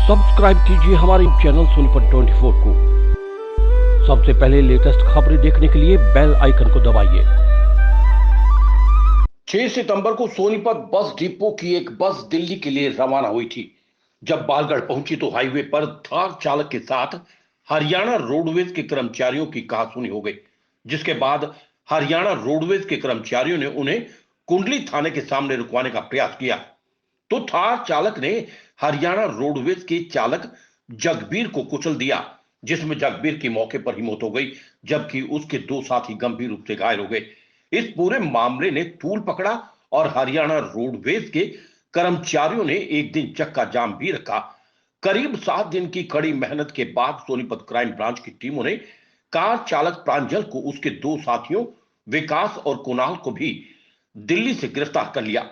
Subscribe कीजिए हमारे channel Sonipat 24 को। सबसे पहले लेटेस्ट खबरें देखने के लिए बेल आइकन को दबाइए। 6 सितंबर को सोनीपत बस डिपो की एक बस दिल्ली के लिए रवाना हुई थी। जब बालगढ़ पहुंची तो हाईवे पर थार चालक के साथ हरियाणा रोडवेज के कर्मचारियों की कहासुनी हो गई, जिसके बाद हरियाणा रोडवेज के कर्मचारियों ने उन्हें कुंडली थाने के सामने रुकवाने का प्रयास किया तो थार चालक ने हरियाणा रोडवेज के चालक जगबीर को कुचल दिया, जिसमें जगबीर की मौके पर ही मौत हो गई, जबकि उसके 2 साथी गंभीर रूप से घायल हो गए। इस पूरे मामले ने तूल पकड़ा और हरियाणा रोडवेज के कर्मचारियों ने एक दिन चक्का जाम भी रखा। करीब 7 दिन की कड़ी मेहनत के बाद सोनीपत क्राइम ब्रांच की टीमों ने कार चालक प्रांजल को उसके 2 साथियों विकास और कुणाल को भी दिल्ली से गिरफ्तार कर लिया।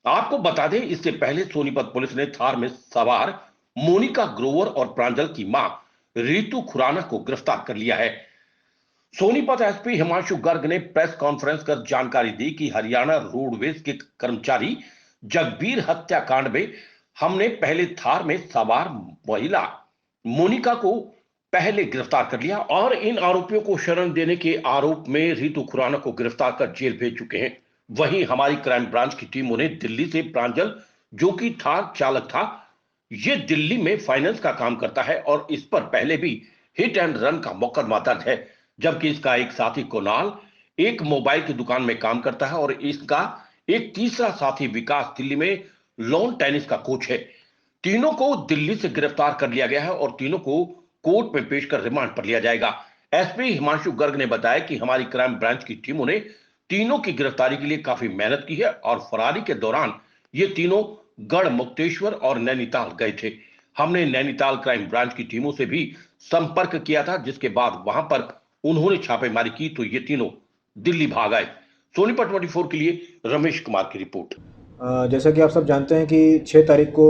आपको बता दें, इससे पहले सोनीपत पुलिस ने थार में सवार मोनिका ग्रोवर और प्रांजल की मां रितु खुराना को गिरफ्तार कर लिया है। सोनीपत एसपी हिमांशु गर्ग ने प्रेस कॉन्फ्रेंस कर जानकारी दी कि हरियाणा रोडवेज के कर्मचारी जगबीर हत्याकांड में हमने पहले थार में सवार महिला मोनिका को पहले गिरफ्तार कर लिया और इन आरोपियों को शरण देने के आरोप में रितु खुराना को गिरफ्तार कर जेल भेज चुके हैं। वहीं हमारी क्राइम ब्रांच की टीमों ने दिल्ली से प्रांजल, जो कि थार चालक था, ये दिल्ली में फाइनेंस का काम करता है और इस पर पहले भी हिट एंड रन का मुकदमा दर्ज है, जबकि इसका एक साथी कुणाल एक मोबाइल की दुकान में काम करता है और इसका एक तीसरा साथी विकास दिल्ली में लॉन टेनिस का कोच है। तीनों को दिल्ली से गिरफ्तार कर लिया गया है और तीनों को कोर्ट में पेश कर रिमांड पर लिया जाएगा। एसपी हिमांशु गर्ग ने बताया कि हमारी क्राइम ब्रांच की टीमों ने तीनों की गिरफ्तारी के लिए काफी मेहनत की है और फरारी के दौरान ये तीनों गढ़ मुक्तेश्वर और नैनीताल गए थे। हमने नैनीताल क्राइम ब्रांच की टीमों से भी संपर्क किया था, जिसके बाद वहां पर उन्होंने छापेमारी की तो ये तीनों दिल्ली भाग आए। सोनीपत 24 के लिए रमेश कुमार की रिपोर्ट। जैसा कि आप सब जानते हैं कि 6 तारीख को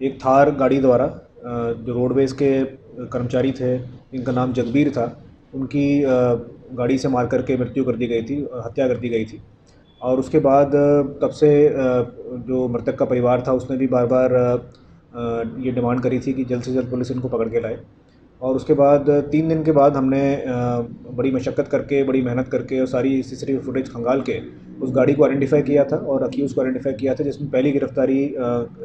एक थार गाड़ी द्वारा जो रोडवेज के कर्मचारी थे, इनका नाम जगबीर था, उनकी गाड़ी से मार करके मृत्यु कर दी गई थी, हत्या कर दी गई थी। और उसके बाद तब से जो मृतक का परिवार था उसने भी बार बार ये डिमांड करी थी कि जल्द से जल्द पुलिस इनको पकड़ के लाए। और उसके बाद 3 दिन के बाद हमने बड़ी मशक्क़त करके, बड़ी मेहनत करके और सारी सीसीटीवी फुटेज खंगाल के उस गाड़ी को आइडेंटिफाई किया था और अक्यूज़ को आइडेंटिफाई किया था, जिसमें पहली गिरफ्तारी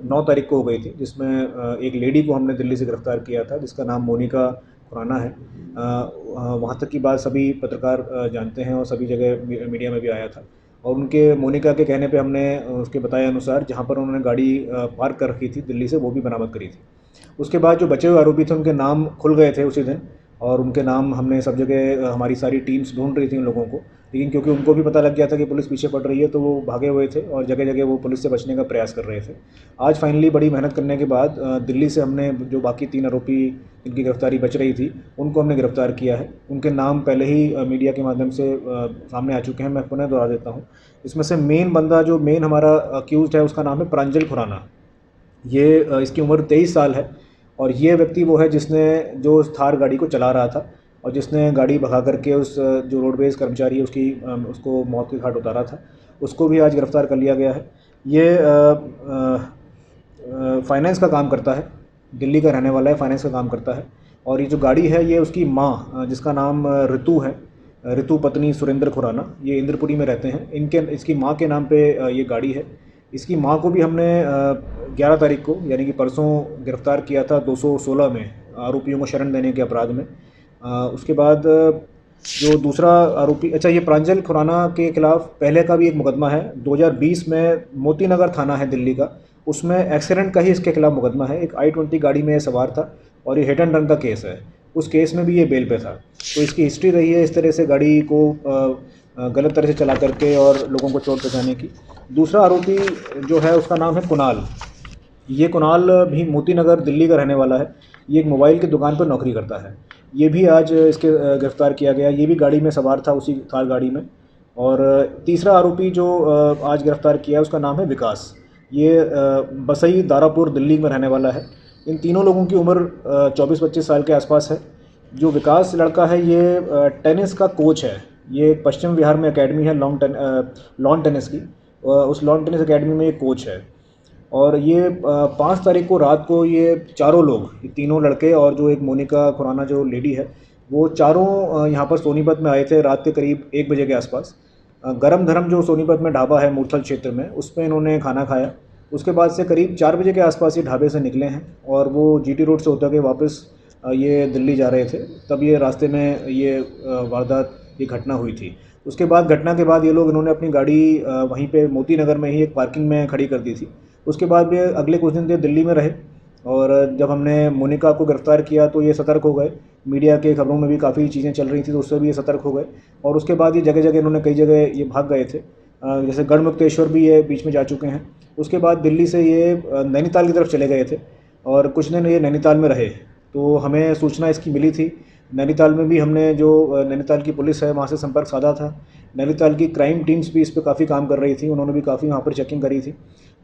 9 तारीख को हो गई थी, जिसमें एक लेडी को हमने दिल्ली से गिरफ्तार किया था जिसका नाम मोनिका खुराना है। वहाँ तक की बात सभी पत्रकार जानते हैं और सभी जगह मीडिया में भी आया था। और उनके मोनिका के कहने पे हमने उसके बताए अनुसार जहाँ पर उन्होंने गाड़ी पार्क कर रखी थी दिल्ली से, वो भी बरामद करी थी। उसके बाद जो बचे हुए आरोपी थे उनके नाम खुल गए थे उसी दिन और उनके नाम हमने सब जगह, हमारी सारी टीम्स ढूंढ रही थी उन लोगों को, लेकिन क्योंकि उनको भी पता लग गया था कि पुलिस पीछे पड़ रही है तो वो भागे हुए थे और जगह जगह वो पुलिस से बचने का प्रयास कर रहे थे। आज फाइनली बड़ी मेहनत करने के बाद दिल्ली से हमने जो बाकी 3 आरोपी जिनकी गिरफ्तारी बच रही थी उनको हमने गिरफ्तार किया है। उनके नाम पहले ही मीडिया के माध्यम से सामने आ चुके हैं, मैं पुनः दोहरा देता हूँ। इसमें से मेन बंदा, जो मेन हमारा अक्यूज़ड है, उसका नाम है प्रांजल खुराना। ये इसकी उम्र 23 साल है और ये व्यक्ति वो है जिसने जो थार गाड़ी को चला रहा था और जिसने गाड़ी भगा करके उस जो रोडवेज कर्मचारी है उसको मौत के घाट उतारा था, उसको भी आज गिरफ्तार कर लिया गया है। ये फाइनेंस का काम करता है, दिल्ली का रहने वाला है, फाइनेंस का काम करता है। और ये जो गाड़ी है ये उसकी माँ, जिसका नाम रितु है, रितु पत्नी सुरेंद्र खुराना, ये इंद्रपुरी में रहते हैं। इसकी माँ के नाम पे ये गाड़ी है। इसकी माँ को भी हमने 11 तारीख को यानी कि परसों गिरफ्तार किया था 216 में, आरोपियों को शरण देने के अपराध में। उसके बाद जो दूसरा आरोपी, अच्छा, ये प्रांजल खुराना के खिलाफ पहले का भी एक मुकदमा है 2020 में, मोती नगर थाना है दिल्ली का, उसमें एक्सीडेंट का ही इसके खिलाफ मुकदमा है। एक i20 गाड़ी में सवार था और ये हिट एंड रन का केस है, उस केस में भी ये बेल पे था। तो इसकी हिस्ट्री रही है इस तरह से गाड़ी को गलत तरह से चला करके और लोगों को चोट पहुँचाने की। दूसरा आरोपी जो है उसका नाम है कुणाल। ये कुणाल भी मोती नगर दिल्ली का रहने वाला है। ये एक मोबाइल की दुकान पर नौकरी करता है। ये भी आज इसके गिरफ्तार किया गया। ये भी गाड़ी में सवार था, उसी थार गाड़ी में। और तीसरा आरोपी जो आज गिरफ्तार किया उसका नाम है विकास। ये बसई दारापुर दिल्ली में रहने वाला है। इन तीनों लोगों की उम्र 24-25 साल के आसपास है। जो विकास लड़का है ये टेनिस का कोच है। ये पश्चिम बिहार में एकेडमी है लॉन टेनिस की, उस लॉन टेनिस एकेडमी में ये कोच है। और ये 5 तारीख को रात को ये चारों लोग, ये तीनों लड़के और जो एक मोनिका खुराना जो लेडी है, वो चारों यहाँ पर सोनीपत में आए थे रात के करीब 1 बजे के आसपास। गरम धरम जो सोनीपत में ढाबा है मूर्थल क्षेत्र में, उसमें इन्होंने खाना खाया। उसके बाद से करीब 4 बजे के आसपास ये ढाबे से निकले हैं और वो जीटी रोड से होते हुए वापस ये दिल्ली जा रहे थे। तब ये रास्ते में ये वारदात, ये घटना हुई थी। उसके बाद घटना के बाद ये लोग, इन्होंने अपनी गाड़ी वहीं पे मोती नगर में ही एक पार्किंग में खड़ी कर दी थी। उसके बाद भी अगले कुछ दिन दिल्ली में रहे और जब हमने मोनिका को गिरफ़्तार किया तो ये सतर्क हो गए। मीडिया के खबरों में भी काफ़ी चीज़ें चल रही थी तो उससे भी ये सतर्क हो गए और उसके बाद ये जगह जगह इन्होंने कई जगह ये भाग गए थे। जैसे गढ़मुक्तेश्वर भी ये बीच में जा चुके हैं। उसके बाद दिल्ली से ये नैनीताल की तरफ चले गए थे और कुछ दिन ये नैनीताल में रहे। तो हमें सूचना इसकी मिली थी। नैनीताल में भी हमने जो नैनीताल की पुलिस है वहाँ से संपर्क साधा था। नैनीताल की क्राइम टीम्स भी इस पे काफ़ी काम कर रही थी, उन्होंने भी काफ़ी वहाँ पर चेकिंग करी थी।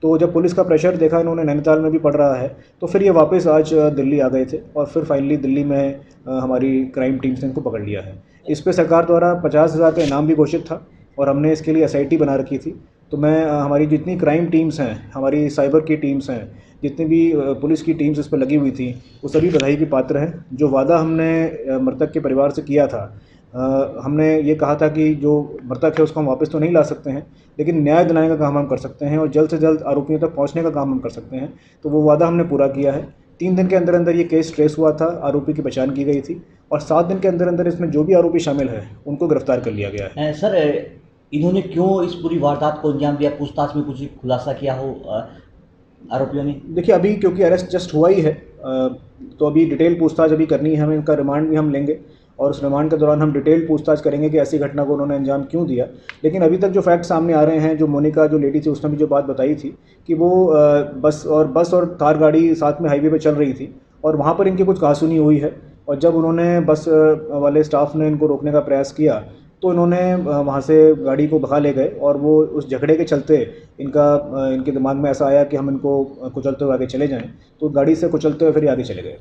तो जब पुलिस का प्रेशर देखा इन्होंने, नैनीताल में भी पड़ रहा है, तो फिर ये वापस आज दिल्ली आ गए थे और फिर फाइनली दिल्ली में हमारी क्राइम टीम्स ने इनको पकड़ लिया है। इस पे सरकार द्वारा 50,000 का इनाम भी घोषित था और हमने इसके लिए एसआईटी बना रखी थी। तो मैं हमारी जितनी क्राइम टीम्स हैं, हमारी साइबर की टीम्स हैं, जितनी भी पुलिस की टीम्स इस पर लगी हुई थी, वो सभी बधाई की पात्र हैं। जो वादा हमने मृतक के परिवार से किया था, हमने ये कहा था कि जो मृतक है उसको हम वापस तो नहीं ला सकते हैं, लेकिन न्याय दिलाने का काम हम कर सकते हैं और जल्द से जल्द आरोपियों तक पहुंचने का काम हम कर सकते हैं। तो वो वादा हमने पूरा किया है। 3 दिन के अंदर अंदर ये केस ट्रेस हुआ था, आरोपी की पहचान की गई थी और 7 दिन के अंदर अंदर इसमें जो भी आरोपी शामिल है उनको गिरफ्तार कर लिया गया है। सर, इन्होंने क्यों इस पूरी वारदात को अंजाम दिया? पूछताछ में कुछ खुलासा किया हो आरोपियों ने? देखिए, अभी क्योंकि अरेस्ट जस्ट हुआ ही है, तो अभी डिटेल पूछताछ अभी करनी है हमें। इनका रिमांड भी हम लेंगे और उस रिमांड के दौरान हम डिटेल पूछताछ करेंगे कि ऐसी घटना को उन्होंने अंजाम क्यों दिया। लेकिन अभी तक जो फैक्ट सामने आ रहे हैं, जो मोनिका जो लेडी थी उसने भी जो बात बताई थी कि वो बस और थार गाड़ी साथ में हाईवे पे चल रही थी और वहाँ पर इनकी कुछ कहासुनी हुई है और जब उन्होंने बस वाले स्टाफ ने इनको रोकने का प्रयास किया तो इन्होंने वहाँ से गाड़ी को भगा ले गए और वो उस झगड़े के चलते इनके दिमाग में ऐसा आया कि हम इनको कुचलते हुए आगे चले जाएं, तो गाड़ी से कुचलते हुए फिर आगे चले गए।